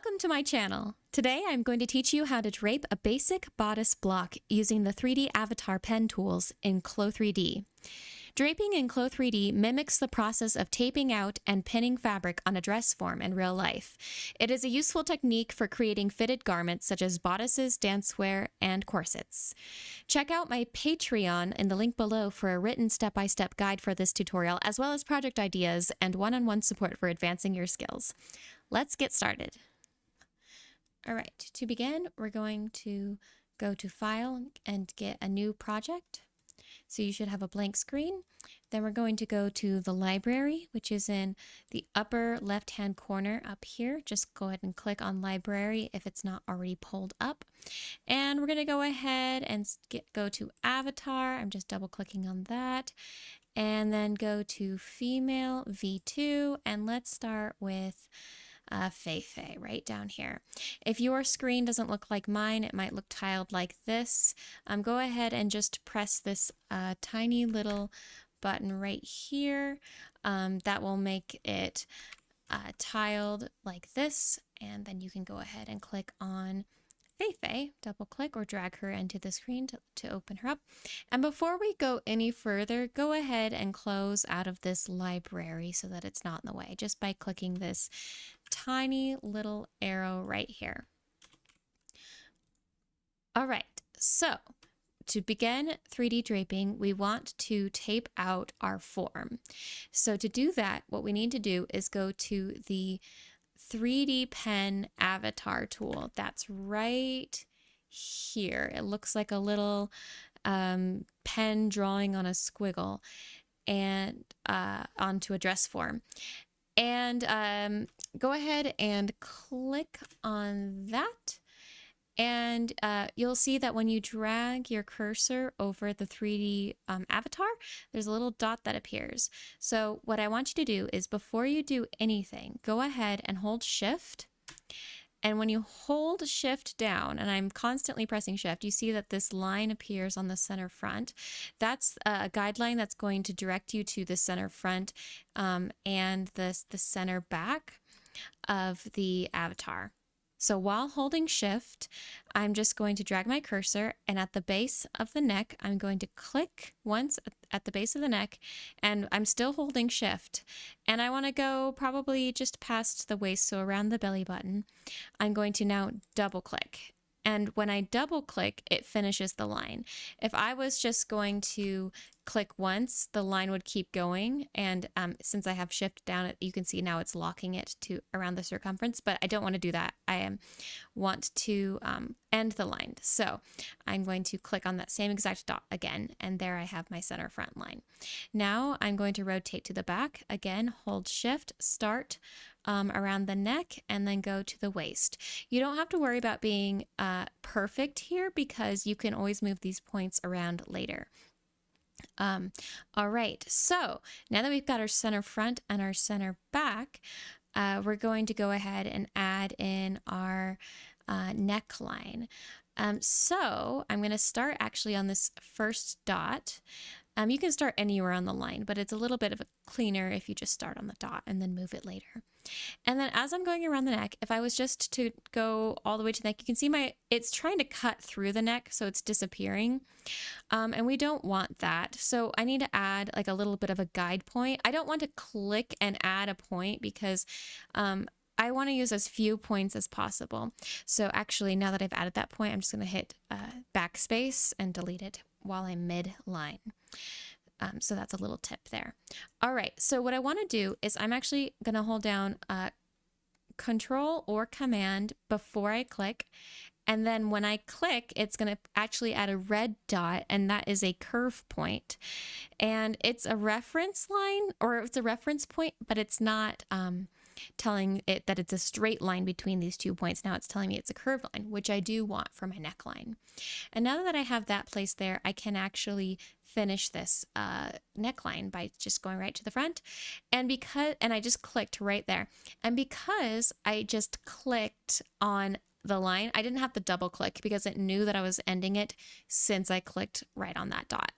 Welcome to my channel. Today I'm going to teach you how to drape a basic bodice block using the 3D avatar pen tools in CLO3D. Draping in CLO3D mimics the process of taping out and pinning fabric on a dress form in real life. It is a useful technique for creating fitted garments such as bodices, dancewear, and corsets. Check out my Patreon in the link below for a written step-by-step guide for this tutorial, as well as project ideas and one-on-one support for advancing your skills. Let's get started. All right, to begin, we're going to go to File and get a new project. So you should have a blank screen. Then we're going to go to the library, which is in the upper left-hand corner up here. Just go ahead and click on library if it's not already pulled up. And we're going to go ahead and go to avatar. I'm just double clicking on that. And then go to female V2, and let's start with Feifei right down here. If your screen doesn't look like mine, it might look tiled like this. Go ahead and just press this tiny little button right here. That will make it tiled like this, and then you can go ahead and click on Feifei, double click or drag her into the screen to open her up. And before we go any further, go ahead and close out of this library so that it's not in the way, just by clicking this tiny little arrow right here. All right, so to begin 3D draping, we want to tape out our form. So to do that, what we need to do is go to the 3D pen avatar tool. That's right here. It looks like a little pen drawing on a squiggle and onto a dress form. And go ahead and click on that. And you'll see that when you drag your cursor over the 3D avatar, there's a little dot that appears. So what I want you to do is, before you do anything, go ahead and hold Shift. And when you hold Shift down, and I'm constantly pressing Shift, you see that this line appears on the center front. That's a guideline that's going to direct you to the center front and the center back of the avatar. So while holding Shift, I'm just going to drag my cursor, and at the base of the neck, I'm going to click once at the base of the neck, and I'm still holding Shift. And I want to go probably just past the waist, so around the belly button. I'm going to now double click. And when I double click, it finishes the line. If I was just going to click once, the line would keep going. And since I have Shift down, you can see now it's locking it to around the circumference, but I don't want to do that. I want to end the line. So I'm going to click on that same exact dot again, and there I have my center front line. Now I'm going to rotate to the back. Again, hold Shift, start around the neck, and then go to the waist. You don't have to worry about being perfect here, because you can always move these points around later. All right, so now that we've got our center front and our center back, we're going to go ahead and add in our neckline. So I'm going to start actually on this first dot. You can start anywhere on the line, but it's a little bit of a cleaner if you just start on the dot and then move it later. And then as I'm going around the neck, if I was just to go all the way to the neck, you can see it's trying to cut through the neck, so it's disappearing. And we don't want that. So I need to add like a little bit of a guide point. I don't want to click and add a point, because I want to use as few points as possible. So actually, now that I've added that point, I'm just going to hit backspace and delete it while I'm mid-line. So that's a little tip there. All right, so what I want to do is I'm actually going to hold down Control or Command before I click. And then when I click, it's going to actually add a red dot, and that is a curve point. And it's a reference line, or it's a reference point, but it's not telling it that it's a straight line between these 2 points. Now it's telling me it's a curved line, which I do want for my neckline. And now that I have that placed there, I can actually finish this neckline by just going right to the front. And I just clicked right there. And because I just clicked on the line, I didn't have to double click, because it knew that I was ending it since I clicked right on that dot.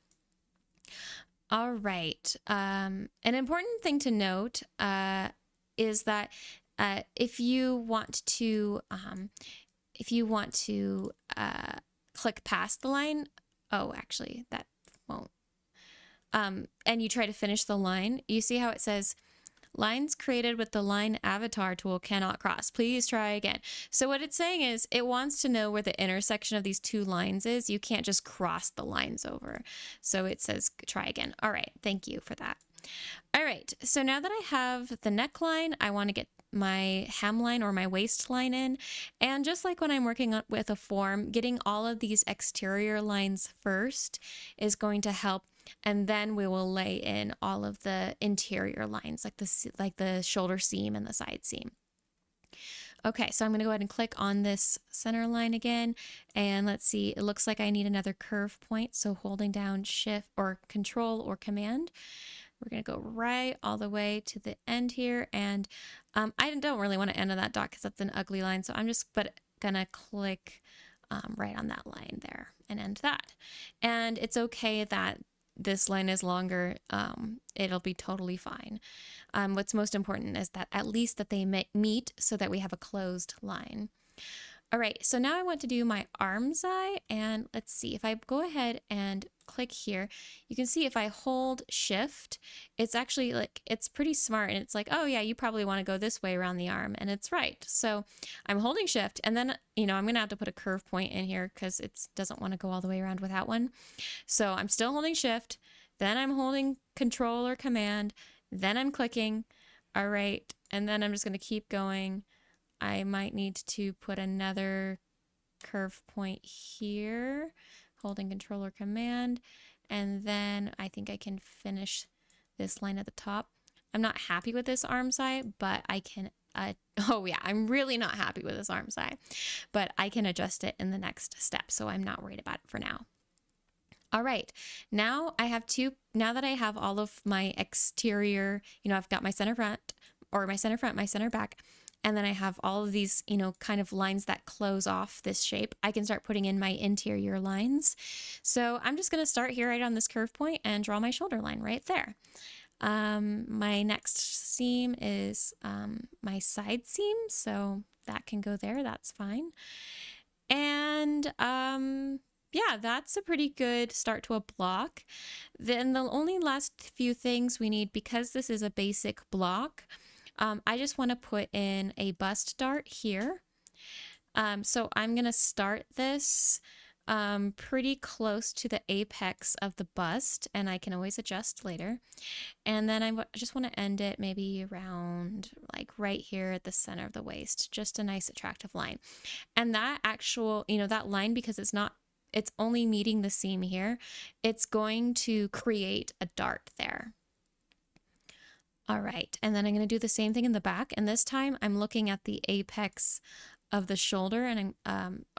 All right. An important thing to note is that If you want to, click past the line, oh, actually, that won't. And you try to finish the line, you see how it says, lines created with the line avatar tool cannot cross. Please try again. So what it's saying is it wants to know where the intersection of these two lines is. You can't just cross the lines over. So it says try again. All right. Thank you for that. All right. So now that I have the neckline, I want to get my hemline or my waistline in. And just like when I'm working with a form, getting all of these exterior lines first is going to help. And then we will lay in all of the interior lines, like the shoulder seam and the side seam. Okay, so I'm going to go ahead and click on this center line again. And let's see, it looks like I need another curve point. So holding down Shift or Control or Command, we're going to go right all the way to the end here. And I don't really want to end on that dot because that's an ugly line. So I'm just going to click right on that line there and end that. And it's okay that this line is longer. It'll be totally fine. What's most important is that at least that they meet so that we have a closed line. All right, so now I want to do my arm's eye, and let's see, if I go ahead and click here, you can see if I hold Shift, it's actually like, it's pretty smart, and it's like, oh yeah, you probably want to go this way around the arm, and it's right. So I'm holding Shift, and then, I'm going to have to put a curve point in here because it doesn't want to go all the way around without one. So I'm still holding Shift, then I'm holding Control or Command, then I'm clicking, all right, and then I'm just going to keep going. I might need to put another curve point here, holding Control or Command, and then I think I can finish this line at the top. I'm not happy with this arm side, but I can, oh yeah, I'm really not happy with this arm side, but I can adjust it in the next step, so I'm not worried about it for now. All right, now now that I have all of my exterior, I've got my center front, my center back, and then I have all of these, kind of lines that close off this shape, I can start putting in my interior lines. So I'm just going to start here right on this curve point and draw my shoulder line right there. My next seam is my side seam, so that can go there, that's fine. And yeah, that's a pretty good start to a block. Then the only last few things we need, because this is a basic block, I just want to put in a bust dart here. So I'm going to start this pretty close to the apex of the bust, and I can always adjust later. And then I just want to end it maybe around like right here at the center of the waist, just a nice attractive line. And that actual, that line, because it's only meeting the seam here, it's going to create a dart there. All right, and then I'm going to do the same thing in the back, and this time I'm looking at the apex of the shoulder and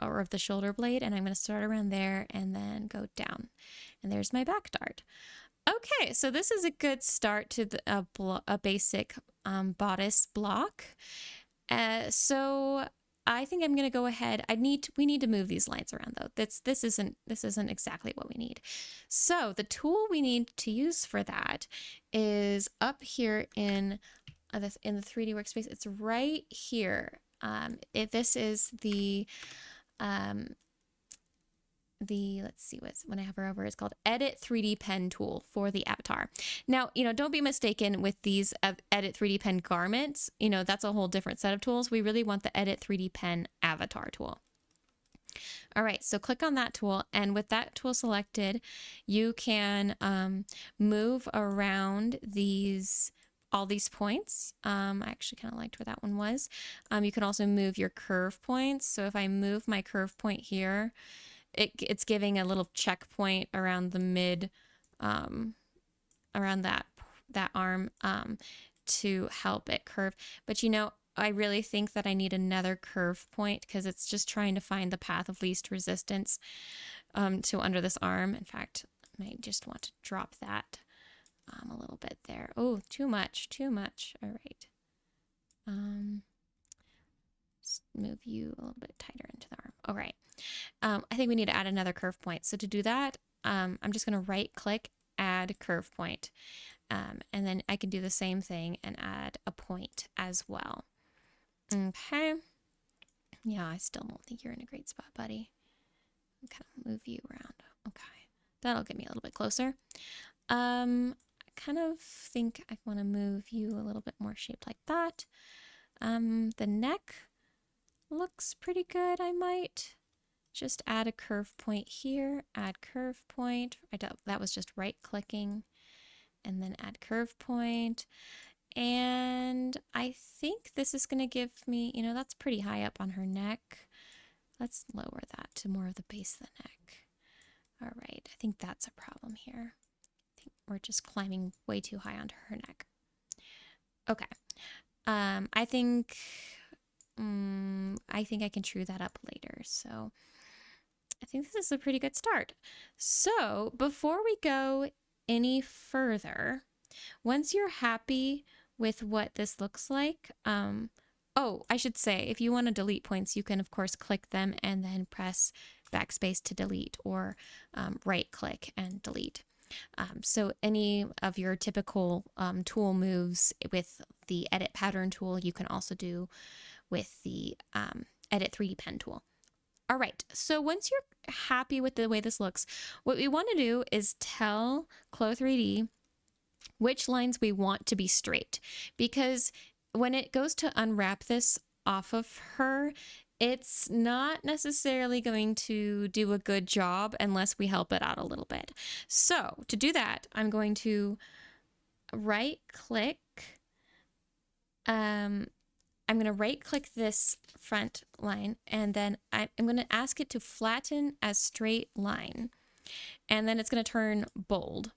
or of the shoulder blade, and I'm going to start around there and then go down. And there's my back dart. Okay, so this is a good start to a basic bodice block. So I think I'm going to go ahead. We need to move these lines around though. This isn't exactly what we need. So the tool we need to use for that is up here in the 3D workspace. It's right here. This is let's see when I hover over, it's called Edit 3D Pen tool for the avatar. Now, don't be mistaken with these Edit 3D Pen garments. That's a whole different set of tools. We really want the Edit 3D Pen avatar tool. All right, so click on that tool, and with that tool selected, you can move around all these points. I actually kind of liked where that one was. You can also move your curve points. So if I move my curve point here, it's giving a little checkpoint around the mid, around that arm to help it curve. But I really think that I need another curve point because it's just trying to find the path of least resistance to under this arm. In fact, I might just want to drop that a little bit there. Oh, too much. All right. Just move you a little bit tighter into the arm. All right. I think we need to add another curve point. So to do that, I'm just going to right click, add curve point. And then I can do the same thing and add a point as well. Okay. Yeah, I still don't think you're in a great spot, buddy. I'm kind of move you around. Okay. That'll get me a little bit closer. I kind of think I want to move you a little bit more shaped like that. The neck looks pretty good. I might just add a curve point here, add curve point. That was just right clicking and then add curve point. And I think this is going to give me, you know, that's pretty high up on her neck. Let's lower that to more of the base of the neck. All right, I think that's a problem here. I think we're just climbing way too high onto her neck. Okay, I think I can true that up later. So I think this is a pretty good start. So before we go any further, once you're happy with what this looks like, oh, I should say, if you want to delete points, you can of course click them and then press backspace to delete, or right click and delete. So any of your typical tool moves with the edit pattern tool, you can also do with the edit 3D pen tool. All right, so once you're happy with the way this looks, what we want to do is tell CLO3D which lines we want to be straight, because when it goes to unwrap this off of her, it's not necessarily going to do a good job unless we help it out a little bit. So to do that, I'm going to right click. I'm going to right click this front line, and then I'm going to ask it to flatten as straight line. And then it's going to turn bold.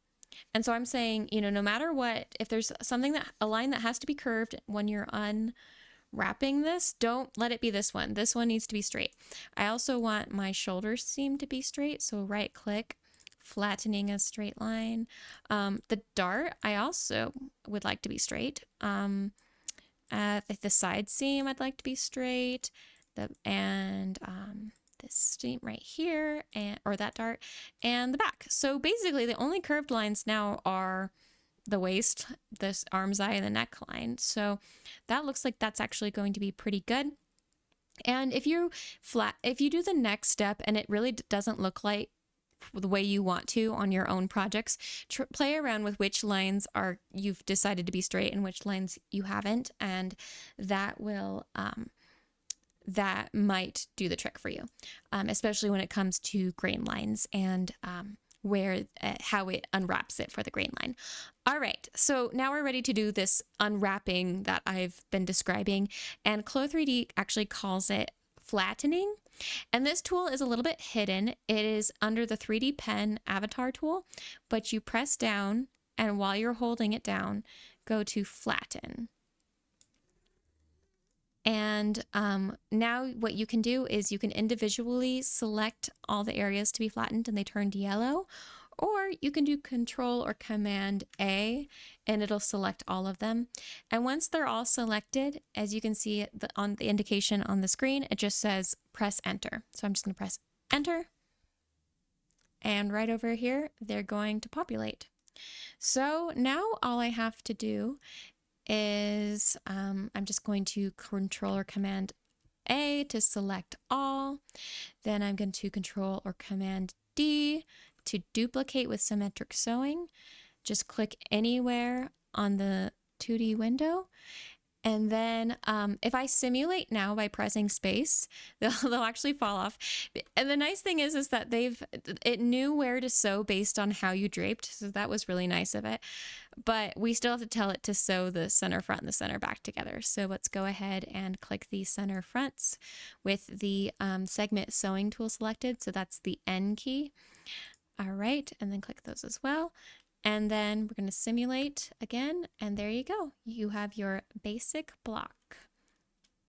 And so I'm saying, you know, no matter what, if there's a line that has to be curved when you're unwrapping this, don't let it be this one. This one needs to be straight. I also want my shoulder seam to be straight. So right click, flattening a straight line. The dart, I also would like to be straight. The side seam, I'd like to be straight. This seam right here, or that dart, and the back. So basically the only curved lines now are the waist, this arm's eye, and the neckline. So that looks like that's actually going to be pretty good. And if you do the next step and it really doesn't look like the way you want to on your own projects, play around with which lines you've decided to be straight and which lines you haven't, and that will that might do the trick for you, especially when it comes to grain lines and how it unwraps it for the grain line. All right, so now we're ready to do this unwrapping that I've been describing, and CLO3D actually calls it flattening. And this tool is a little bit hidden. It is under the 3D pen avatar tool, but you press down, and while you're holding it down, go to flatten. And now what you can do is you can individually select all the areas to be flattened and they turned yellow, or you can do Control or Command A and it'll select all of them. And once they're all selected, as you can see on the indication on the screen, it just says press enter. So I'm just going to press enter. And right over here, they're going to populate. So now all I have to do is I'm just going to Control or Command A to select all. Then I'm going to Control or Command D to duplicate with symmetric sewing. Just click anywhere on the 2D window. And then if I simulate now by pressing space, they'll actually fall off. And the nice thing is that it knew where to sew based on how you draped. So that was really nice of it. But we still have to tell it to sew the center front and the center back together. So let's go ahead and click the center fronts with the segment sewing tool selected. So that's the N key. All right, and then click those as well. And then we're going to simulate again, and there you go. You have your basic block.